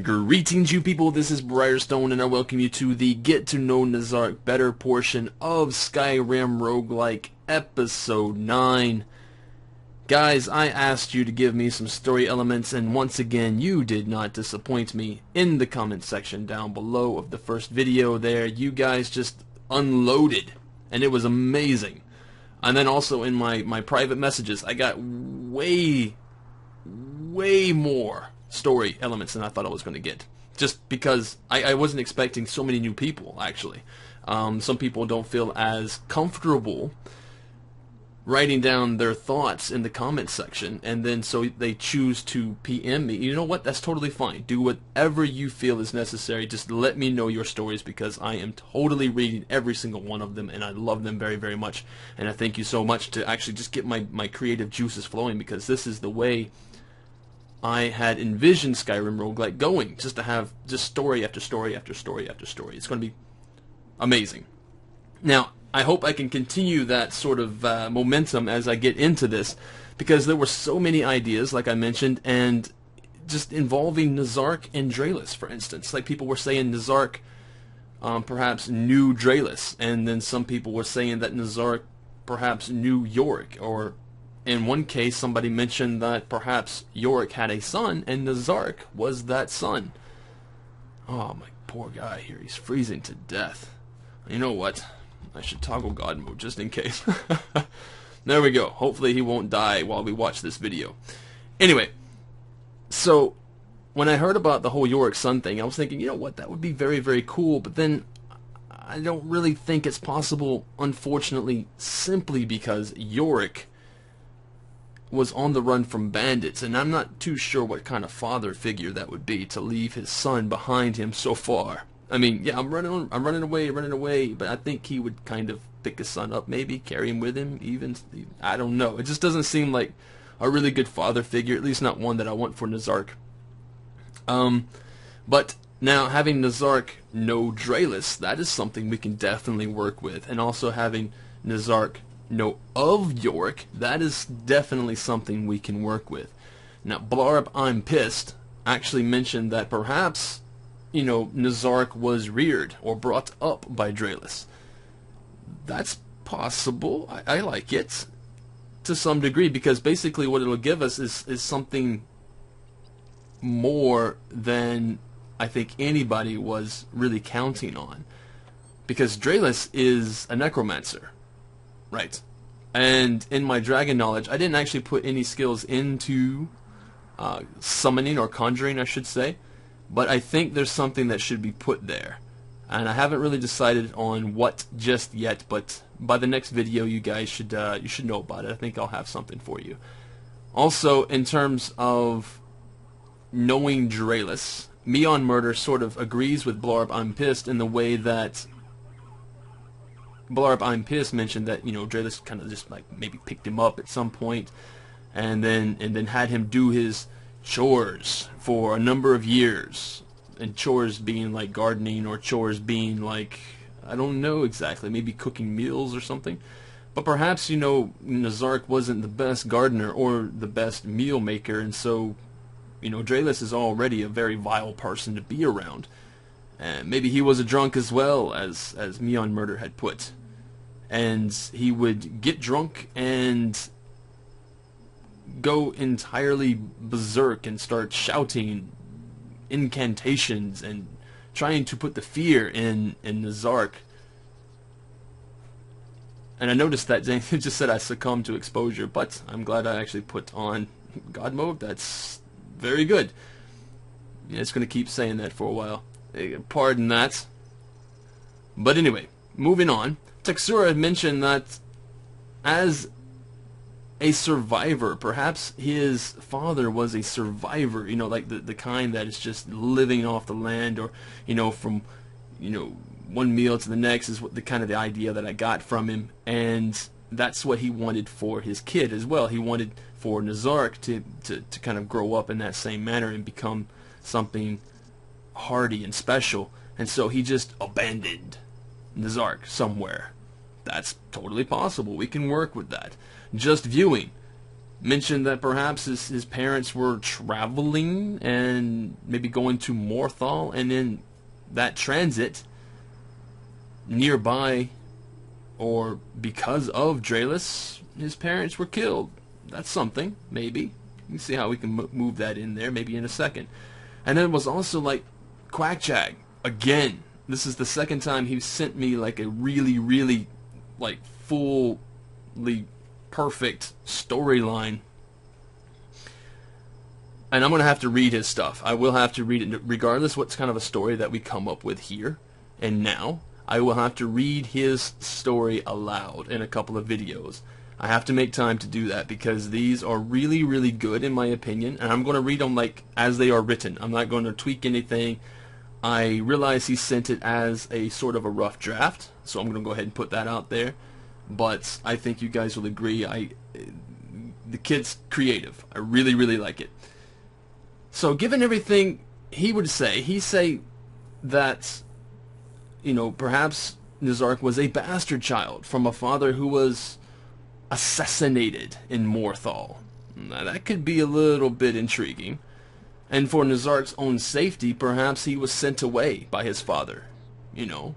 Greetings, you people. This is Briarstone, and I welcome you to the Get to Know Nazark Better portion of Skyrim Roguelike Episode 9. Guys, I asked you to give me some story elements, and once again, you did not disappoint me. In the comment section down below of the first video there, you guys just unloaded, and it was amazing. And then also in my private messages, I got way more story elements than I thought I was going to get, just because I wasn't expecting so many new people. Actually, some people don't feel as comfortable writing down their thoughts in the comment section, and then so they choose to PM me. You know what? That's totally fine. Do whatever you feel is necessary. Just let me know your stories, because I am totally reading every single one of them, and I love them very, very much. And I thank you so much to actually just get my creative juices flowing, because this is the way I had envisioned Skyrim Roguelike going, just to have just story after story after story after story. It's going to be amazing. Now, I hope I can continue that sort of momentum as I get into this, because there were so many ideas, like I mentioned, and just involving Nezark and Realism, for instance. Like, people were saying Nezark perhaps knew Realism, and then some people were saying that Nezark perhaps knew Yorick, or in one case, somebody mentioned that perhaps Yorick had a son, and Nazark was that son. Oh, my poor guy here. He's freezing to death. You know what? I should toggle God mode just in case. There we go. Hopefully he won't die while we watch this video. Anyway, so when I heard about the whole Yorick son thing, I was thinking, you know what? That would be very, very cool. But then I don't really think it's possible, unfortunately, simply because Yorick was on the run from bandits, and I'm not too sure what kind of father figure that would be to leave his son behind him so far. I mean, yeah, I'm running away, but I think he would kind of pick his son up, maybe carry him with him, even. I don't know. It just doesn't seem like a really good father figure, at least not one that I want for Nazark. But now having Nazark know Realism, that is something we can definitely work with, and also having Nazark know of Yorick, that is definitely something we can work with. Now, Blarb, I'm Pissed, actually mentioned that perhaps, you know, Nazark was reared or brought up by Realism. That's possible. I like it to some degree, because basically what it'll give us is something more than I think anybody was really counting on, because Realism is a necromancer. Right. And in my dragon knowledge, I didn't actually put any skills into summoning or conjuring, I should say. But I think there's something that should be put there. And I haven't really decided on what just yet, but by the next video you guys should know about it. I think I'll have something for you. Also, in terms of knowing Realism, Meon Murder sort of agrees with Blarb I'm Pissed in the way that Blarb I'm Pissed mentioned that, you know, Realism kind of just like maybe picked him up at some point, and then had him do his chores for a number of years, and chores being like gardening, or chores being like, I don't know exactly, maybe cooking meals or something. But perhaps, you know, Nazark wasn't the best gardener or the best meal maker, and so, you know, Realism is already a very vile person to be around. And maybe he was a drunk as well, as Meon Murder had put. And he would get drunk and go entirely berserk and start shouting incantations and trying to put the fear in Nazark. And I noticed that it just said I succumbed to exposure, but I'm glad I actually put on God mode. That's very good. Yeah, it's going to keep saying that for a while. Pardon that. But anyway, moving on. Texura had mentioned that as a survivor, perhaps his father was a survivor, you know, like the kind that is just living off the land, or, you know, from, you know, one meal to the next is what the kind of the idea that I got from him. And that's what he wanted for his kid as well. He wanted for Nazark to kind of grow up in that same manner and become something hardy and special. And so he just abandoned Nazark somewhere. That's totally possible. We can work with that. Just viewing. mentioned that perhaps his parents were traveling and maybe going to Morthal, and in that transit nearby, or because of Draelus, his parents were killed. That's something, maybe. You can see how we can move that in there, maybe in a second. And then it was also like Quackjag. Again, this is the second time he sent me like a really, really like fully perfect storyline. And I'm going to have to read his stuff. I will have to read it regardless what kind of a story that we come up with here and now. I will have to read his story aloud in a couple of videos. I have to make time to do that because these are really, really good in my opinion, and I'm going to read them like as they are written. I'm not going to tweak anything. I realize he sent it as a sort of a rough draft, so I'm going to go ahead and put that out there. But I think you guys will agree. The kid's creative. I really, really like it. So given everything he'd say that, you know, perhaps Nezark was a bastard child from a father who was assassinated in Morthal. Now, that could be a little bit intriguing. And for Nezark's own safety, perhaps he was sent away by his father. You know,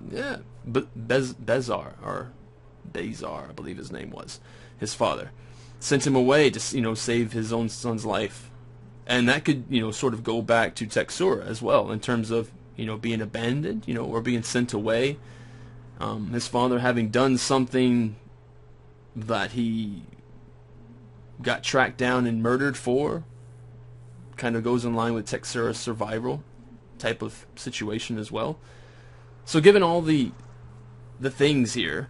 yeah, but Bezar, I believe his name was, his father, sent him away to, you know, save his own son's life. And that could, you know, sort of go back to Texura as well in terms of, you know, being abandoned, you know, or being sent away. His father having done something that he got tracked down and murdered for, kind of goes in line with Texura's survival type of situation as well. So given all the things here,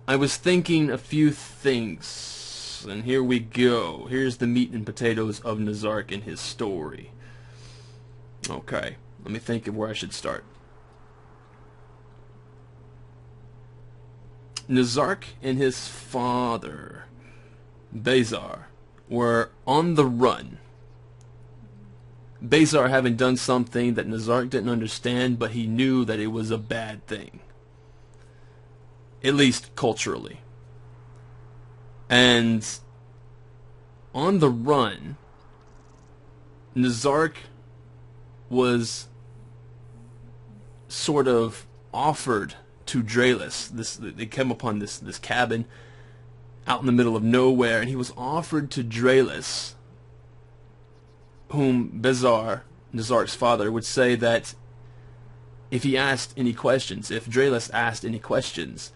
I was thinking a few things, and here we go. Here's the meat and potatoes of Nazark and his story. Okay, let me think of where I should start. Nezark and his father, Bezar, were on the run. Bezar having done something that Nezark didn't understand, but he knew that it was a bad thing. At least culturally. And on the run, Nezark was sort of offered to Draelus. They came upon this cabin out in the middle of nowhere, and he was offered to Draelus, whom Bezar, Nezark's father, would say that if he asked any questions, if Draelus asked any questions,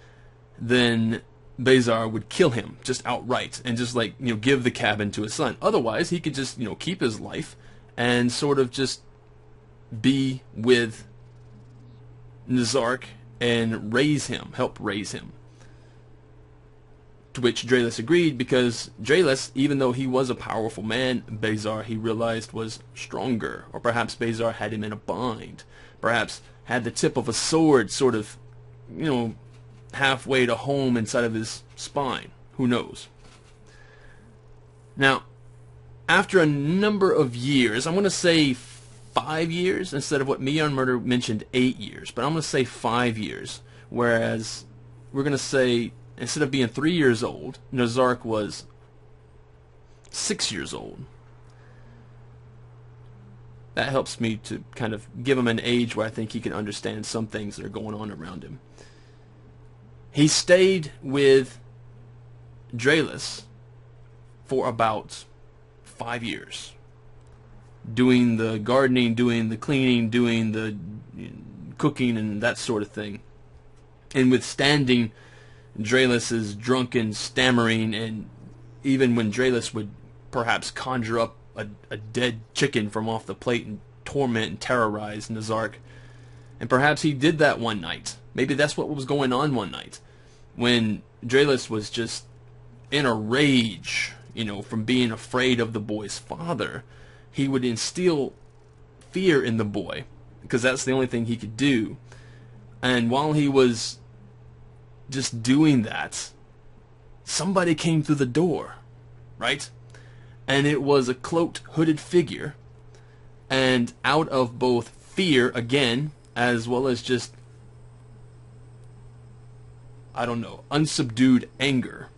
then Bezar would kill him just outright and just, like, you know, give the cabin to his son. Otherwise, he could just, you know, keep his life and sort of just be with Nezark and raise him, help raise him. To which Draelus agreed, because Draelus, even though he was a powerful man, Bezar, he realized, was stronger. Or perhaps Bezar had him in a bind. Perhaps had the tip of a sword sort of, you know, halfway to home inside of his spine. Who knows? Now, after a number of years, I'm going to say 5 years instead of what Meon Murder mentioned 8 years, but I'm going to say 5 years, whereas we're going to say instead of being 3 years old, Nazark was 6 years old. That helps me to kind of give him an age where I think he can understand some things that are going on around him. He stayed with Draelus for about 5 years, doing the gardening, doing the cleaning, doing the cooking, and that sort of thing, and withstanding Draelus's drunken stammering, and even when Draelus would perhaps conjure up a dead chicken from off the plate and torment and terrorize Nazark. And perhaps he did that one night. Maybe that's what was going on one night, when Draelus was just in a rage, you know, from being afraid of the boy's father. He would instill fear in the boy, because that's the only thing he could do. And while he was just doing that, somebody came through the door, right? And it was a cloaked, hooded figure. And out of both fear, again, as well as just, I don't know, unsubdued anger,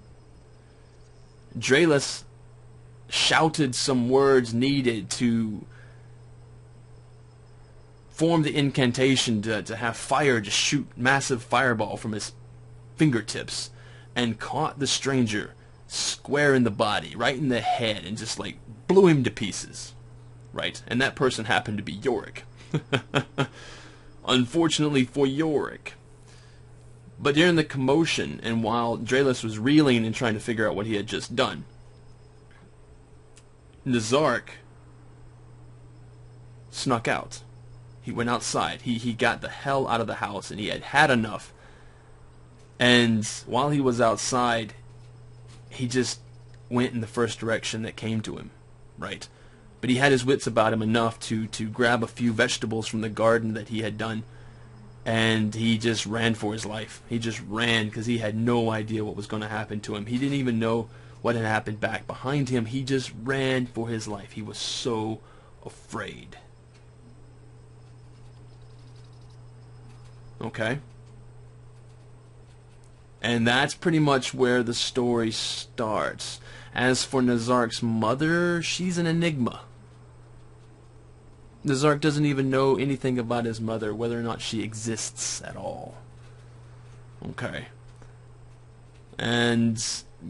Draelus shouted some words needed to form the incantation to have fire just shoot massive fireball from his fingertips, and caught the stranger square in the body, right in the head, and just like blew him to pieces. Right? And that person happened to be Yorick. Unfortunately for Yorick. But during the commotion, and while Draelus was reeling and trying to figure out what he had just done, Nazark snuck out. He went outside. He got the hell out of the house, and he had had enough. And while he was outside, he just went in the first direction that came to him, right? But he had his wits about him enough to grab a few vegetables from the garden that he had done, and he just ran for his life. He just ran because he had no idea what was going to happen to him. He didn't even know what had happened back behind him. He just ran for his life. He was so afraid. Okay? And that's pretty much where the story starts. As for Nazark's mother, she's an enigma. Nazark doesn't even know anything about his mother, whether or not she exists at all. Okay. And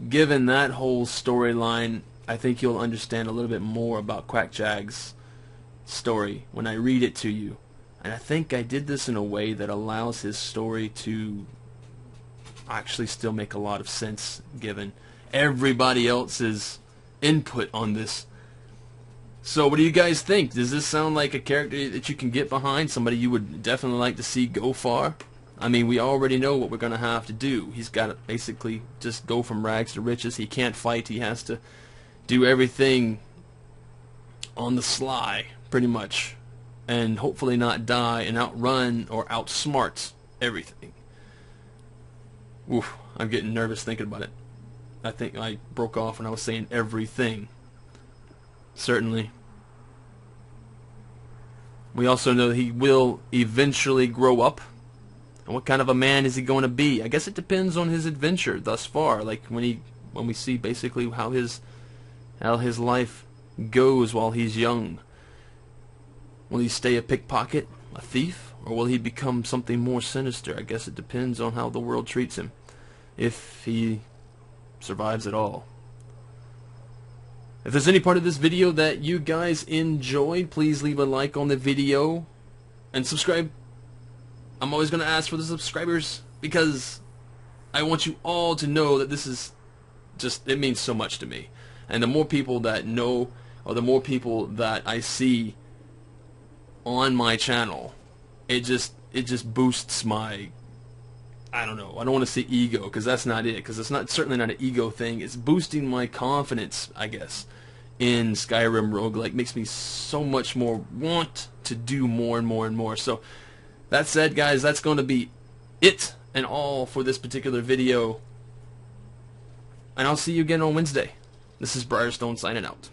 given that whole storyline, I think you'll understand a little bit more about Quackjag's story when I read it to you. And I think I did this in a way that allows his story to actually still make a lot of sense given everybody else's input on this. So what do you guys think? Does this sound like a character that you can get behind? Somebody you would definitely like to see go far? I mean, we already know what we're going to have to do. He's got to basically just go from rags to riches. He can't fight. He has to do everything on the sly, pretty much. And hopefully not die and outrun or outsmart everything. Oof, I'm getting nervous thinking about it. I think I broke off when I was saying everything. Certainly. We also know that he will eventually grow up. And what kind of a man is he going to be? I guess it depends on his adventure thus far. Like when we see basically how his life goes while he's young. Will he stay a pickpocket, a thief, or will he become something more sinister? I guess it depends on how the world treats him, if he survives at all. If there's any part of this video that you guys enjoyed, please leave a like on the video and subscribe. I'm always going to ask for the subscribers because I want you all to know that this is just, it means so much to me. And the more people that know, or the more people that I see on my channel, it just boosts my, I don't know, I don't want to say ego, because that's not it, because it's certainly not an ego thing. It's boosting my confidence, I guess, in Skyrim Roguelike. Makes me so much more want to do more and more and more. So that said, guys, that's going to be it and all for this particular video, and I'll see you again on Wednesday. This is Briarstone signing out.